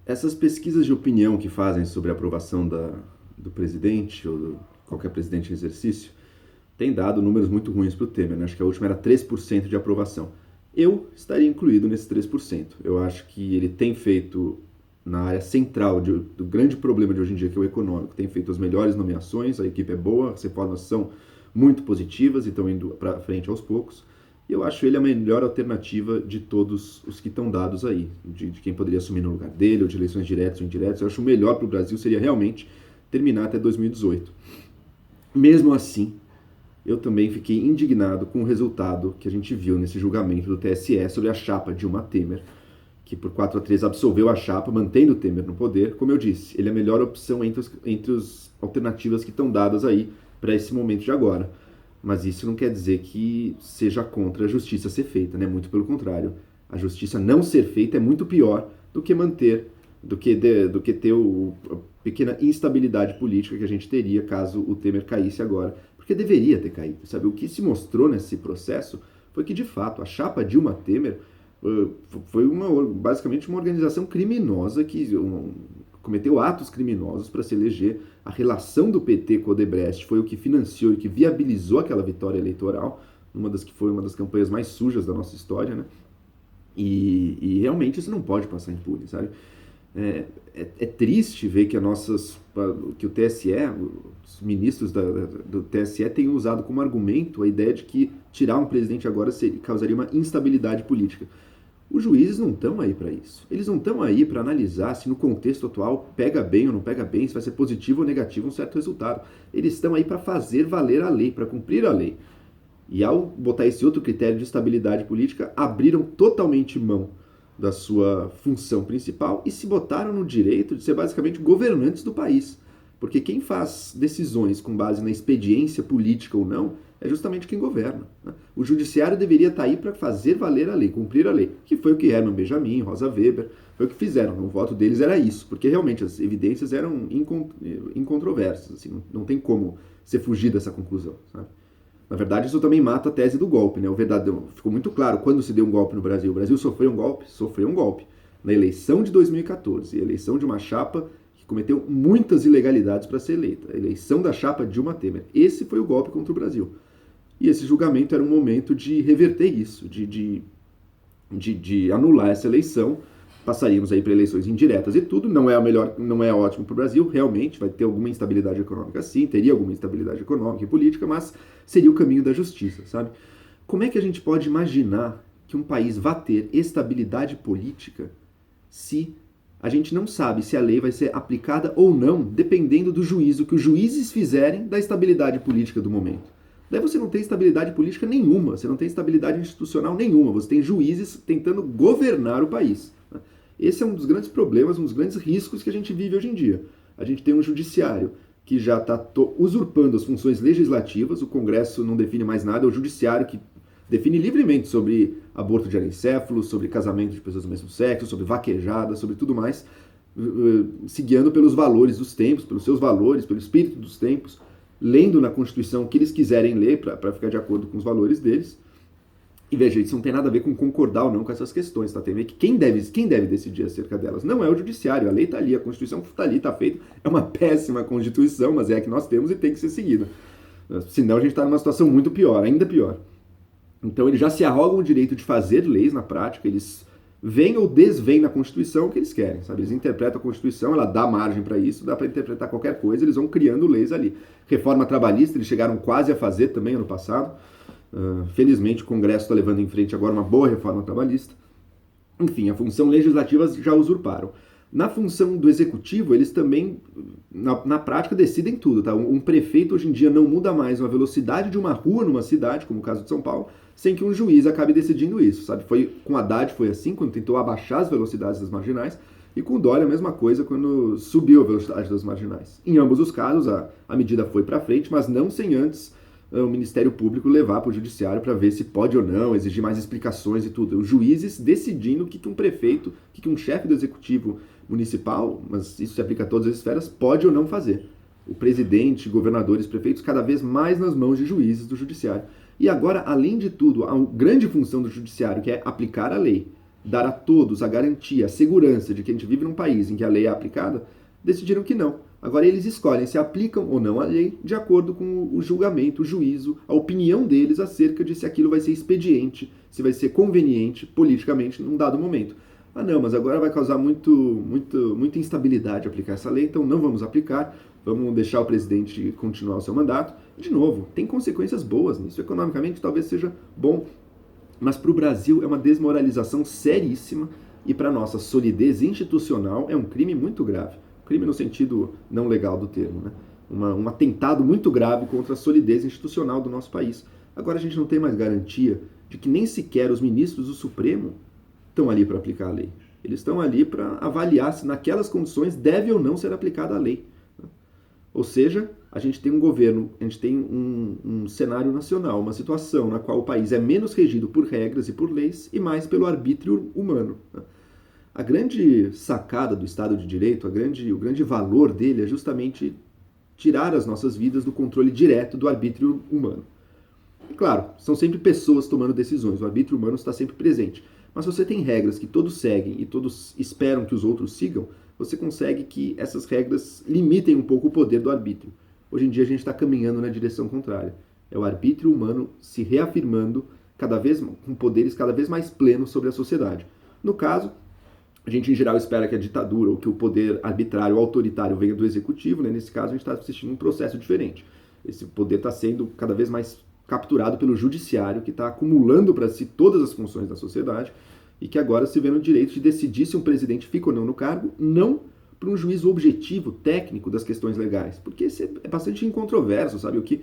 Essas pesquisas de opinião que fazem sobre a aprovação do presidente ou qualquer presidente em exercício têm dado números muito ruins para o Temer, né? Acho que a última era 3% de aprovação. Eu estaria incluído nesses 3%. Eu acho que ele tem feito, na área central do grande problema de hoje em dia, que é o econômico, tem feito as melhores nomeações, a equipe é boa, as reformas são muito positivas e estão indo para frente aos poucos. E eu acho ele a melhor alternativa de todos os que estão dados aí, de quem poderia assumir no lugar dele, ou de eleições diretas ou indiretas. Eu acho o melhor para o Brasil seria realmente terminar até 2018. Mesmo assim, eu também fiquei indignado com o resultado que a gente viu nesse julgamento do TSE sobre a chapa Dilma Temer, que por 4-3 absolveu a chapa, mantendo o Temer no poder. Como eu disse, ele é a melhor opção entre as alternativas que estão dadas aí para esse momento de agora. Mas isso não quer dizer que seja contra a justiça ser feita, né? Muito pelo contrário. A justiça não ser feita é muito pior do que manter, do que ter a pequena instabilidade política que a gente teria caso o Temer caísse agora. Porque deveria ter caído, sabe? O que se mostrou nesse processo foi que, de fato, a chapa Dilma-Temer foi basicamente uma organização criminosa que cometeu atos criminosos para se eleger. A relação do PT com o Odebrecht foi o que financiou e que viabilizou aquela vitória eleitoral, que foi uma das campanhas mais sujas da nossa história, né? E realmente isso não pode passar impune, sabe? É triste ver que o TSE, os ministros do TSE tenham usado como argumento a ideia de que tirar um presidente agora causaria uma instabilidade política. Os juízes não estão aí para isso. Eles não estão aí para analisar se no contexto atual pega bem ou não pega bem, se vai ser positivo ou negativo um certo resultado. Eles estão aí para fazer valer a lei, para cumprir a lei. E ao botar esse outro critério de estabilidade política, abriram totalmente mão da sua função principal e se botaram no direito de ser basicamente governantes do país. Porque quem faz decisões com base na expediência política ou não é justamente quem governa. Né? O judiciário deveria estar aí para fazer valer a lei, cumprir a lei, que foi o que Herman Benjamin, Rosa Weber, foi o que fizeram. O voto deles era isso, porque realmente as evidências eram incontroversas. Assim, não tem como você fugir dessa conclusão. Sabe? Na verdade, isso também mata a tese do golpe. Né? Ficou muito claro quando se deu um golpe no Brasil. O Brasil sofreu um golpe? Sofreu um golpe. Na eleição de 2014, a eleição de uma chapa que cometeu muitas ilegalidades para ser eleita. A eleição da chapa Dilma Temer. Esse foi o golpe contra o Brasil. E esse julgamento era um momento de reverter isso, de anular essa eleição. Passaríamos aí para eleições indiretas e tudo. Não é ótimo para o Brasil, realmente, vai ter alguma instabilidade econômica sim, teria alguma instabilidade econômica e política, mas seria o caminho da justiça, sabe? Como é que a gente pode imaginar que um país vá ter estabilidade política se a gente não sabe se a lei vai ser aplicada ou não, dependendo do juízo que os juízes fizerem da estabilidade política do momento? Daí você não tem estabilidade política nenhuma, você não tem estabilidade institucional nenhuma, você tem juízes tentando governar o país. Esse é um dos grandes problemas, um dos grandes riscos que a gente vive hoje em dia. A gente tem um judiciário que já está usurpando as funções legislativas, o Congresso não define mais nada, é o judiciário que define livremente sobre aborto de anencefalo, sobre casamento de pessoas do mesmo sexo, sobre vaquejada, sobre tudo mais, se guiando pelos valores dos tempos, pelos seus valores, pelo espírito dos tempos, lendo na Constituição o que eles quiserem ler para ficar de acordo com os valores deles. E veja, isso não tem nada a ver com concordar ou não com essas questões, tá? Tem a ver que quem deve decidir acerca delas não é o judiciário, a lei tá ali, a Constituição tá ali, tá feita. É uma péssima Constituição, mas é a que nós temos e tem que ser seguida. Senão a gente tá numa situação muito pior, ainda pior. Então eles já se arrogam o direito de fazer leis na prática, eles veem ou desveem na Constituição o que eles querem, sabe? Eles interpretam a Constituição, ela dá margem para isso, dá para interpretar qualquer coisa, eles vão criando leis ali. Reforma trabalhista, eles chegaram quase a fazer também ano passado. Felizmente o Congresso está levando em frente agora uma boa reforma trabalhista. Enfim, a função legislativa já usurparam. Na função do executivo, eles também, na prática, decidem tudo. Tá? Um prefeito hoje em dia não muda mais a velocidade de uma rua numa cidade, como o caso de São Paulo, sem que um juiz acabe decidindo isso. Sabe? Com Haddad foi assim, quando tentou abaixar as velocidades das marginais, e com Dória a mesma coisa quando subiu a velocidade das marginais. Em ambos os casos, a medida foi para frente, mas não sem antes o Ministério Público levar para o Judiciário para ver se pode ou não, exigir mais explicações e tudo. Os juízes decidindo o que um prefeito, o que um chefe do executivo municipal, mas isso se aplica a todas as esferas, pode ou não fazer. O presidente, governadores, prefeitos, cada vez mais nas mãos de juízes do Judiciário. E agora, além de tudo, a grande função do Judiciário, que é aplicar a lei, dar a todos a garantia, a segurança de que a gente vive num país em que a lei é aplicada, decidiram que não. Agora eles escolhem se aplicam ou não a lei de acordo com o julgamento, o juízo, a opinião deles acerca de se aquilo vai ser expediente, se vai ser conveniente politicamente num dado momento. Ah não, mas agora vai causar muita instabilidade aplicar essa lei, então não vamos aplicar, vamos deixar o presidente continuar o seu mandato. De novo, tem consequências boas nisso, economicamente talvez seja bom, mas para o Brasil é uma desmoralização seríssima e para a nossa solidez institucional é um crime muito grave. Crime no sentido não legal do termo, né? Um atentado muito grave contra a solidez institucional do nosso país. Agora a gente não tem mais garantia de que nem sequer os ministros do Supremo estão ali para aplicar a lei. Eles estão ali para avaliar se naquelas condições deve ou não ser aplicada a lei. Ou seja, a gente tem um governo, a gente tem um cenário nacional, uma situação na qual o país é menos regido por regras e por leis e mais pelo arbítrio humano. A grande sacada do Estado de Direito, o grande valor dele é justamente tirar as nossas vidas do controle direto do arbítrio humano. E claro, são sempre pessoas tomando decisões, o arbítrio humano está sempre presente. Mas se você tem regras que todos seguem e todos esperam que os outros sigam, você consegue que essas regras limitem um pouco o poder do arbítrio. Hoje em dia a gente está caminhando na direção contrária. É o arbítrio humano se reafirmando com poderes cada vez mais plenos sobre a sociedade. No caso, a gente, em geral, espera que a ditadura ou que o poder arbitrário, autoritário, venha do executivo, né? Nesse caso, a gente está assistindo um processo diferente. Esse poder está sendo cada vez mais capturado pelo judiciário, que está acumulando para si todas as funções da sociedade e que agora se vê no direito de decidir se um presidente fica ou não no cargo, não por um juízo objetivo, técnico das questões legais, porque isso é bastante incontroverso, sabe? O que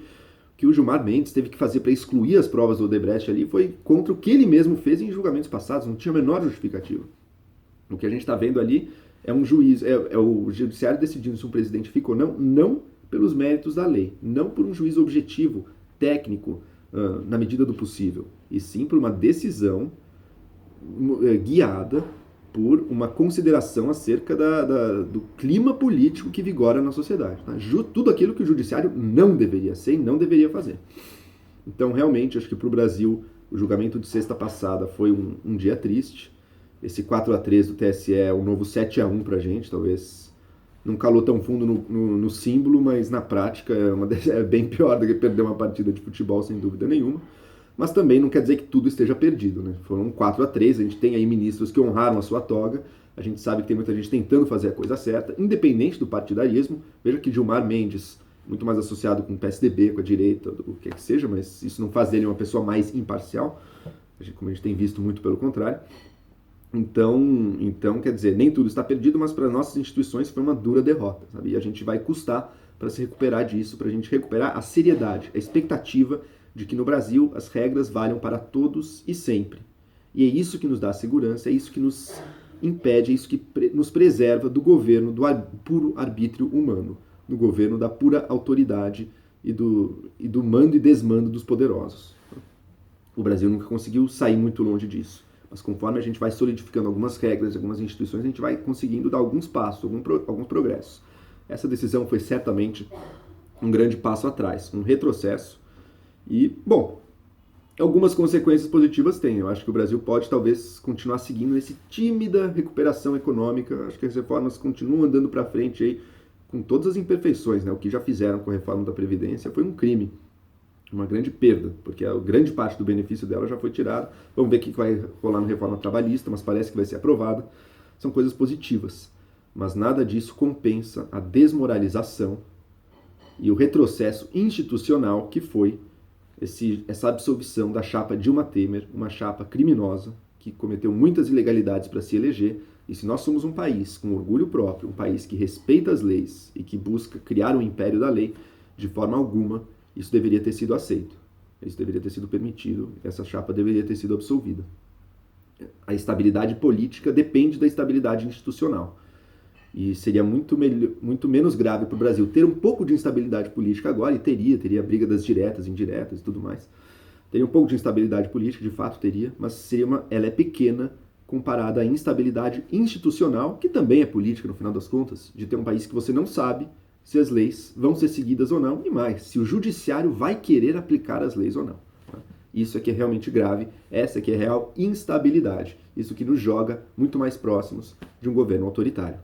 o Gilmar Mendes teve que fazer para excluir as provas do Odebrecht ali foi contra o que ele mesmo fez em julgamentos passados, não tinha a menor justificativa. O que a gente está vendo ali é um juiz, é o judiciário decidindo se um presidente fica ou não, não pelos méritos da lei, não por um juízo objetivo, técnico, na medida do possível, e sim por uma decisão guiada por uma consideração acerca do clima político que vigora na sociedade. Tá? Tudo aquilo que o judiciário não deveria ser e não deveria fazer. Então, realmente, acho que para o Brasil, o julgamento de sexta passada foi um dia triste. Esse 4-3 do TSE é o novo 7-1 pra gente, talvez não calou tão fundo no símbolo, mas na prática é bem pior do que perder uma partida de futebol, sem dúvida nenhuma. Mas também não quer dizer que tudo esteja perdido, né? Foram 4-3, a gente tem aí ministros que honraram a sua toga, a gente sabe que tem muita gente tentando fazer a coisa certa, independente do partidarismo. Veja que Gilmar Mendes, muito mais associado com o PSDB, com a direita, o que é que seja, mas isso não faz dele uma pessoa mais imparcial, como a gente tem visto muito pelo contrário. Então, quer dizer, nem tudo está perdido, mas para nossas instituições foi uma dura derrota, sabe? E a gente vai custar para se recuperar disso, para a gente recuperar a seriedade, a expectativa de que no Brasil as regras valham para todos e sempre. E é isso que nos dá segurança, é isso que nos impede, é isso que nos preserva do governo do puro arbítrio humano, do governo da pura autoridade e do mando e desmando dos poderosos. O Brasil nunca conseguiu sair muito longe disso. Mas conforme a gente vai solidificando algumas regras, algumas instituições, a gente vai conseguindo dar alguns passos, alguns progressos. Essa decisão foi certamente um grande passo atrás, um retrocesso. E, bom, algumas consequências positivas tem. Eu acho que o Brasil pode talvez continuar seguindo essa tímida recuperação econômica. Acho que as reformas continuam andando para frente aí com todas as imperfeições, né? O que já fizeram com a reforma da Previdência foi um crime. Uma grande perda, porque a grande parte do benefício dela já foi tirada. Vamos ver o que vai rolar na reforma trabalhista, mas parece que vai ser aprovada. São coisas positivas, mas nada disso compensa a desmoralização e o retrocesso institucional que foi essa absolvição da chapa Dilma Temer, uma chapa criminosa que cometeu muitas ilegalidades para se eleger. E se nós somos um país com orgulho próprio, um país que respeita as leis e que busca criar um império da lei, de forma alguma isso deveria ter sido aceito, isso deveria ter sido permitido, essa chapa deveria ter sido absolvida. A estabilidade política depende da estabilidade institucional. E seria muito menos grave para o Brasil ter um pouco de instabilidade política agora, e teria briga das diretas, indiretas e tudo mais. Teria um pouco de instabilidade política, de fato teria, mas ela é pequena comparada à instabilidade institucional, que também é política no final das contas, de ter um país que você não sabe se as leis vão ser seguidas ou não, e mais, se o judiciário vai querer aplicar as leis ou não. Isso aqui é realmente grave, essa aqui é real instabilidade. Isso que nos joga muito mais próximos de um governo autoritário.